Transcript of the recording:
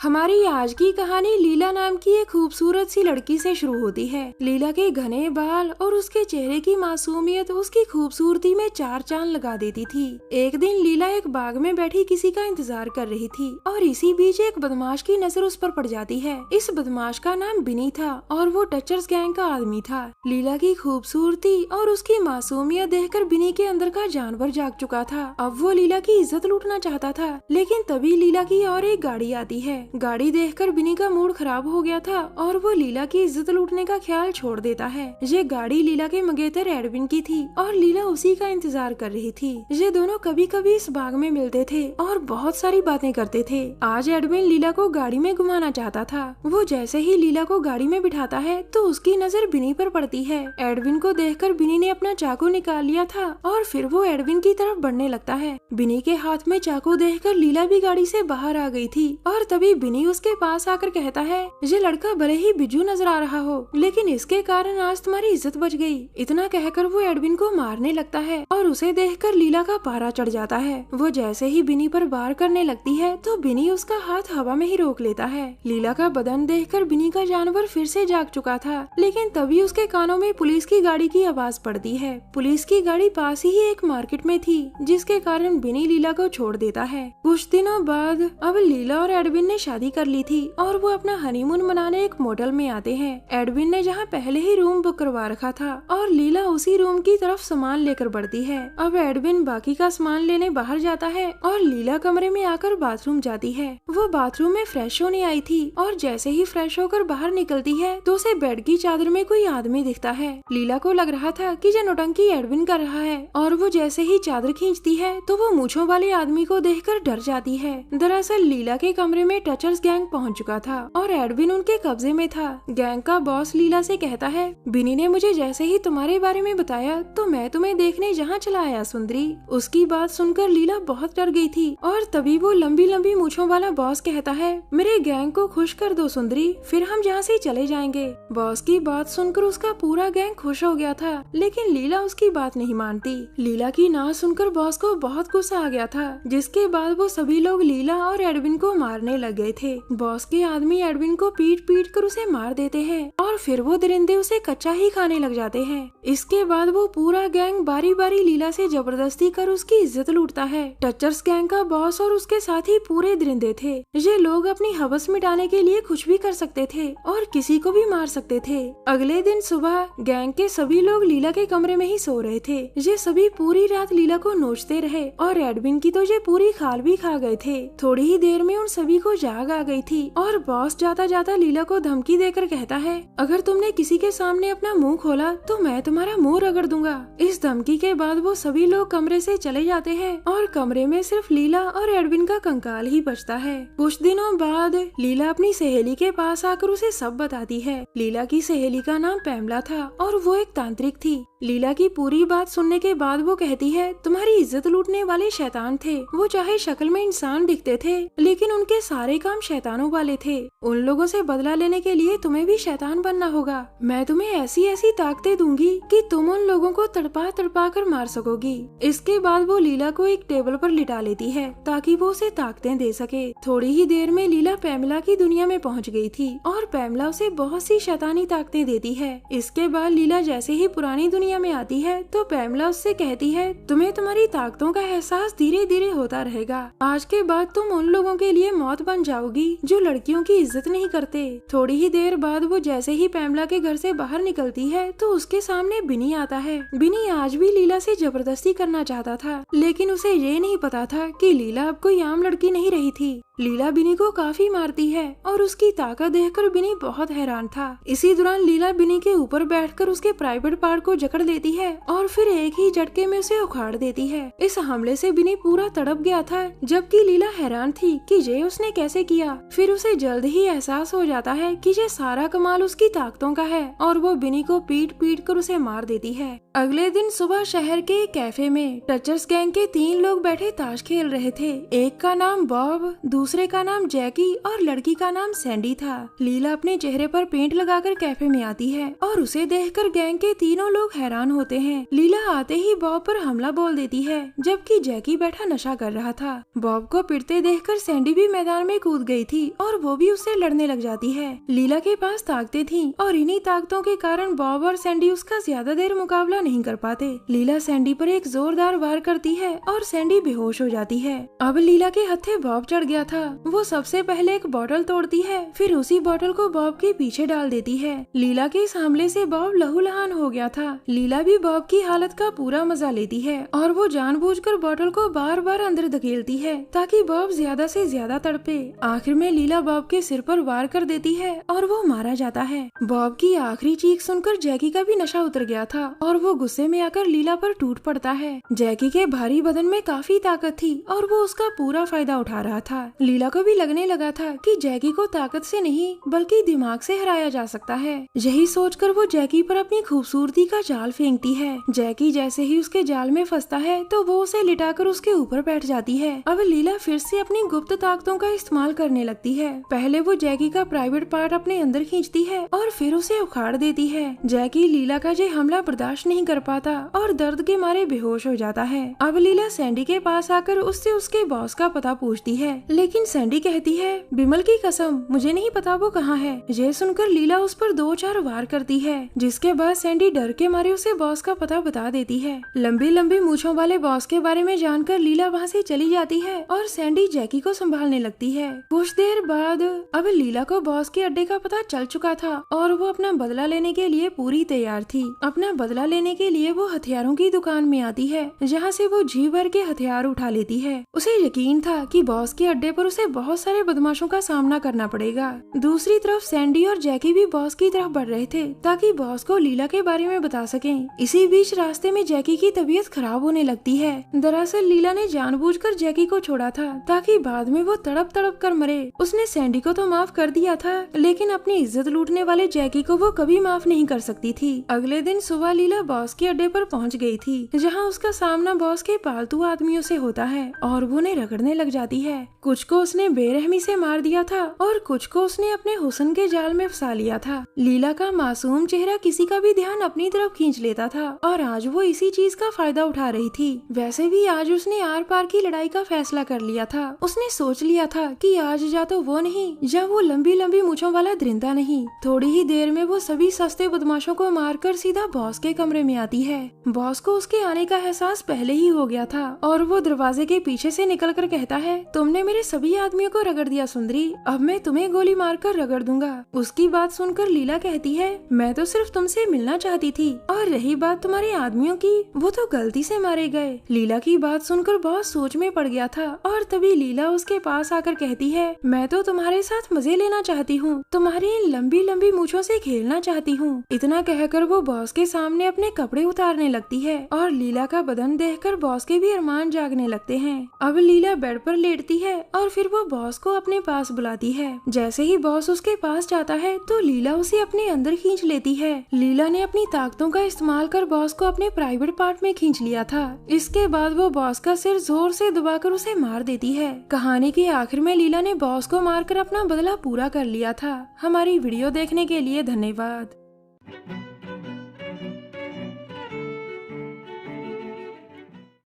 हमारी आज की कहानी लीला नाम की एक खूबसूरत सी लड़की से शुरू होती है। लीला के घने बाल और उसके चेहरे की मासूमियत उसकी खूबसूरती में चार चांद लगा देती थी। एक दिन लीला एक बाग में बैठी किसी का इंतजार कर रही थी और इसी बीच एक बदमाश की नजर उस पर पड़ जाती है। इस बदमाश का नाम बिनी था और वो टचर्स गैंग का आदमी था। लीला की खूबसूरती और उसकी मासूमियत देखकर बिनी के अंदर का जानवर जाग चुका था। अब वो लीला की इज्जत लूटना चाहता था, लेकिन तभी लीला की और एक गाड़ी आती है। गाड़ी देखकर बिनी का मूड खराब हो गया था और वो लीला की इज्जत लूटने का ख्याल छोड़ देता है। ये गाड़ी लीला के मंगेतर एडविन की थी और लीला उसी का इंतजार कर रही थी। ये दोनों कभी कभी इस बाग में मिलते थे और बहुत सारी बातें करते थे। आज एडविन लीला को गाड़ी में घुमाना चाहता था। वो जैसे ही लीला को गाड़ी में बिठाता है तो उसकी नजर बिनी पर पड़ती है। एडविन को देखकर बिनी ने अपना चाकू निकाल लिया था और फिर वो एडविन की तरफ बढ़ने लगता है। बिनी के हाथ में चाकू देखकर लीला भी गाड़ी से बाहर आ गई थी और तभी बिनी उसके पास आकर कहता है, ये लड़का भले ही बिजू नजर आ रहा हो, लेकिन इसके कारण आज तुम्हारी इज्जत बच गई। इतना कहकर वो एडविन को मारने लगता है और उसे देखकर लीला का पारा चढ़ जाता है। वो जैसे ही बिनी पर वार करने लगती है तो बिनी उसका हाथ हवा में ही रोक लेता है। लीला का बदन देखकर बिनी का जानवर फिर से जाग चुका था, लेकिन तभी उसके कानों में पुलिस की गाड़ी की आवाज पड़ती है। पुलिस की गाड़ी पास ही एक मार्केट में थी, जिसके कारण बिनी लीला को छोड़ देता है। कुछ दिनों बाद अब लीला और एडविन ने शादी कर ली थी और वो अपना हनीमून मनाने एक मोटल में आते हैं। एडविन ने जहाँ पहले ही रूम बुक करवा रखा था और लीला उसी रूम की तरफ सामान लेकर बढ़ती है। अब एडविन बाकी का सामान लेने बाहर जाता है और लीला कमरे में आकर बाथरूम जाती है। वो बाथरूम में फ्रेश होने आई थी और जैसे ही फ्रेश होकर बाहर निकलती है तो उसे बेड की चादर में कोई आदमी दिखता है। लीला को लग रहा था कि ये नौटंकी एडविन कर रहा है और वो जैसे ही चादर खींचती है तो वो मूंछों वाले आदमी को देखकर डर जाती है। दरअसल लीला के कमरे में टचर्स गैंग पहुंच चुका था और एडविन उनके कब्जे में था। गैंग का बॉस लीला से कहता है, बिनी ने मुझे जैसे ही तुम्हारे बारे में बताया तो मैं तुम्हें देखने जहाँ चला आया सुंदरी। उसकी बात सुनकर लीला बहुत डर गई थी और तभी वो लंबी लंबी मूंछों वाला बॉस कहता है, मेरे गैंग को खुश कर दो सुंदरी, फिर हम यहाँ से चले जाएंगे। बॉस की बात सुनकर उसका पूरा गैंग खुश हो गया था, लेकिन लीला उसकी बात नहीं मानती। लीला की ना सुनकर बॉस को बहुत गुस्सा आ गया था, जिसके बाद वो सभी लोग लीला और एडविन को मारने लग गए थे। बॉस के आदमी एडविन को पीट पीट कर उसे मार देते हैं और फिर वो दरिंदे उसे कच्चा ही खाने लग जाते हैं। इसके बाद वो पूरा गैंग बारी बारी लीला से जबरदस्ती कर उसकी इज्जत लूटता है। टचर्स गैंग का बॉस और उसके साथ ही पूरे दरिंदे थे। ये लोग अपनी हवस मिटाने के लिए कुछ भी कर सकते थे और किसी को भी मार सकते थे। अगले दिन सुबह गैंग के सभी लोग लीला के कमरे में ही सो रहे थे। ये सभी पूरी रात लीला को नोचते रहे और एडविन की तो ये पूरी खाल भी खा गए थे। थोड़ी ही देर में उन सभी को जाग आ गई थी और बॉस जाता जाता लीला को धमकी देकर कहता है, अगर तुमने किसी के सामने अपना मुंह खोला तो मैं तुम्हारा मुंह रगड़ दूंगा। इस धमकी के बाद वो सभी लोग कमरे से चले जाते हैं और कमरे में सिर्फ लीला और एडविन का कंकाल ही बचता है। कुछ दिनों बाद लीला अपनी सहेली के पास आकर उसे सब बताती है। लीला की सहेली का नाम पैमला था और वो एक तांत्रिक थी। लीला की पूरी बात सुनने के बाद वो कहती है, तुम्हारी इज्जत लूटने वाले शैतान थे। वो चाहे शक्ल में इंसान दिखते थे, लेकिन उनके सारे काम शैतानों वाले थे। उन लोगों से बदला लेने के लिए तुम्हें भी शैतान बनना होगा। मैं तुम्हें ऐसी ऐसी ताकतें दूंगी कि तुम उन लोगों को तड़पा तड़पा कर मार सकोगी। इसके बाद वो लीला को एक टेबल पर लिटा लेती है ताकि वो उसे ताकतें दे सके। थोड़ी ही देर में लीला पैमला की दुनिया में पहुंच गई थी और पैमला उसे बहुत सी शैतानी ताकतें देती है। इसके बाद लीला जैसे ही पुरानी दुनिया में आती है तो पैमला उससे कहती है, तुम्हें तुम्हारी ताकतों का एहसास धीरे धीरे होता रहेगा। आज के बाद तुम उन लोगों के लिए मौत बन जाओगी जो लड़कियों की इज्जत नहीं करते। थोड़ी ही देर बाद वो जैसे ही पैमला के घर से बाहर निकलती है तो उसके सामने बिनी आता है। बिनी आज भी लीला से जबरदस्ती करना चाहता था, लेकिन उसे ये नहीं पता था कि लीला अब कोई आम लड़की नहीं रही थी। लीला बिनी को काफी मारती है और उसकी ताकत देखकर बिनी बहुत हैरान था। इसी दौरान लीला बिनी के ऊपर बैठकर उसके प्राइवेट पार्ट को जकड़ लेती है और फिर एक ही झटके में उसे उखाड़ देती है। इस हमले से बिनी पूरा तड़प गया था, जबकि लीला हैरान थी कि ये उसने कैसे किया। फिर उसे जल्द ही एहसास हो जाता है कि ये सारा कमाल उसकी ताकतों का है और वो बिनी को पीट पीट कर उसे मार देती है। अगले दिन सुबह शहर के कैफे में टचर्स गैंग के 3 लोग बैठे ताश खेल रहे थे। एक का नाम बॉब, दूसरे का नाम जैकी और लड़की का नाम सैंडी था। लीला अपने चेहरे पर पेंट लगाकर कैफे में आती है और उसे देखकर गैंग के तीनों लोग हैरान होते हैं। लीला आते ही बॉब पर हमला बोल देती है, जबकि जैकी बैठा नशा कर रहा था। बॉब को पिटते देखकर सैंडी भी मैदान में कूद कूद गई थी और वो भी उससे लड़ने लग जाती है। लीला के पास ताकतें थीं और इन्हीं ताकतों के कारण बॉब और सैंडी उसका ज्यादा देर मुकाबला नहीं कर पाते। लीला सैंडी पर एक जोरदार वार करती है और सैंडी बेहोश हो जाती है। अब लीला के हत्थे बॉब चढ़ गया था। वो सबसे पहले एक बोतल तोड़ती है, फिर उसी बोतल को बॉब के पीछे डाल देती है। लीला के इस हमले से बॉब लहूलुहान हो गया था। लीला भी बॉब की हालत का पूरा मजा लेती है और वो जानबूझकर बोतल को बार बार अंदर धकेलती है ताकि बॉब ज्यादा से ज्यादा तड़पे। आखिर में लीला बॉब के सिर पर वार कर देती है और वो मारा जाता है। बॉब की आखिरी चीख सुनकर जैकी का भी नशा उतर गया था और वो गुस्से में आकर लीला पर टूट पड़ता है। जैकी के भारी बदन में काफी ताकत थी और वो उसका पूरा फायदा उठा रहा था। लीला को भी लगने लगा था कि जैकी को ताकत से नहीं बल्कि दिमाग से हराया जा सकता है। यही सोचकर वो जैकी पर अपनी खूबसूरती का जाल फेंकती है। जैकी जैसे ही उसके जाल में फंसता है तो वो उसे लिटाकर उसके ऊपर बैठ जाती है। अब लीला फिर से अपनी गुप्त ताकतों का इस्तेमाल करने लगती है। पहले वो जैकी का प्राइवेट पार्ट अपने अंदर खींचती है और फिर उसे उखाड़ देती है। जैकी लीला का ये हमला बर्दाश्त नहीं कर पाता और दर्द के मारे बेहोश हो जाता है। अब लीला सैंडी के पास आकर उससे उसके बॉस का पता पूछती है, लेकिन सैंडी कहती है बिमल की कसम मुझे नहीं पता वो कहाँ है। ये सुनकर लीला उस पर 2-4 वार करती है, जिसके बाद सैंडी डर के मारे उसे बॉस का पता बता देती है। लंबी लंबी मूछों वाले बॉस के बारे में जानकर लीला वहाँ से चली जाती है और सैंडी जैकी को संभालने लगती है। कुछ देर बाद अब लीला को बॉस के अड्डे का पता चल चुका था और वो अपना बदला लेने के लिए पूरी तैयार थी। अपना बदला लेने के लिए वो हथियारों की दुकान में आती है, जहाँ से वो जी भर के हथियार उठा लेती है। उसे यकीन था कि बॉस के अड्डे पर उसे बहुत सारे बदमाशों का सामना करना पड़ेगा। दूसरी तरफ सैंडी और जैकी भी बॉस की तरफ बढ़ रहे थे ताकि बॉस को लीला के बारे में बता सकें। इसी बीच रास्ते में जैकी की तबीयत खराब होने लगती है। दरअसल लीला ने जानबूझकर जैकी को छोड़ा था ताकि बाद में वो तड़प तड़प कर मरे। उसने सैंडी को तो माफ कर दिया था, लेकिन अपनी इज्जत लूटने वाले जैकी को वो कभी माफ नहीं कर सकती थी। अगले दिन सुबह लीला बॉस के अड्डे पर पहुंच गई थी, जहां उसका सामना बॉस के पालतू आदमियों से होता है और वो उन्हें रगड़ने लग जाती है। कुछ को उसने बेरहमी से मार दिया था और कुछ को उसने अपने हुस्न के जाल में फंसा लिया था। लीला का मासूम चेहरा किसी का भी ध्यान अपनी तरफ खींच लेता था और आज वो इसी चीज का फायदा उठा रही थी। वैसे भी आज उसने आर पार की लड़ाई का फैसला कर लिया था। उसने सोच लिया था कि आज या तो वो नहीं या वो लंबी लंबी मूंछों वाला दरिंदा नहीं। थोड़ी ही देर में वो सभी सस्ते बदमाशों को मारकर सीधा बॉस के कमरे में आती है। बॉस को उसके आने का एहसास पहले ही हो गया था और वो दरवाजे के पीछे से निकलकर कहता है, तुमने मेरे सभी आदमियों को रगड़ दिया सुंदरी, अब मैं तुम्हें गोली मारकर रगड़ दूंगा। उसकी बात सुनकर लीला कहती है, मैं तो सिर्फ तुमसे मिलना चाहती थी और रही बात तुम्हारे आदमियों की, वो तो गलती से मारे गए। लीला की बात सुनकर बॉस सोच में पड़ गया था और तभी लीला उसके पास आकर कहती है, मैं तो तुम्हारे साथ मजे लेना चाहती हूँ, तुम्हारी इन लंबी लंबी मूंछों से खेलना चाहती हूँ। इतना कहकर वो बॉस के सामने अपने कपड़े उतारने लगती है और लीला का बदन देखकर बॉस के भी अरमान जागने लगते हैं। अब लीला बेड पर लेटती है और फिर वो बॉस को अपने पास बुलाती है। जैसे ही बॉस उसके पास जाता है तो लीला उसे अपने अंदर खींच लेती है। लीला ने अपनी ताकतों का इस्तेमाल कर बॉस को अपने प्राइवेट पार्ट में खींच लिया था। इसके बाद वो बॉस का सिर जोर से दबाकर उसे मार देती है। कहानी के आखिर में लीला ने बॉस को मारकर अपना बदला पूरा कर लिया था। हमारी वीडियो देखने के लिए धन्यवाद।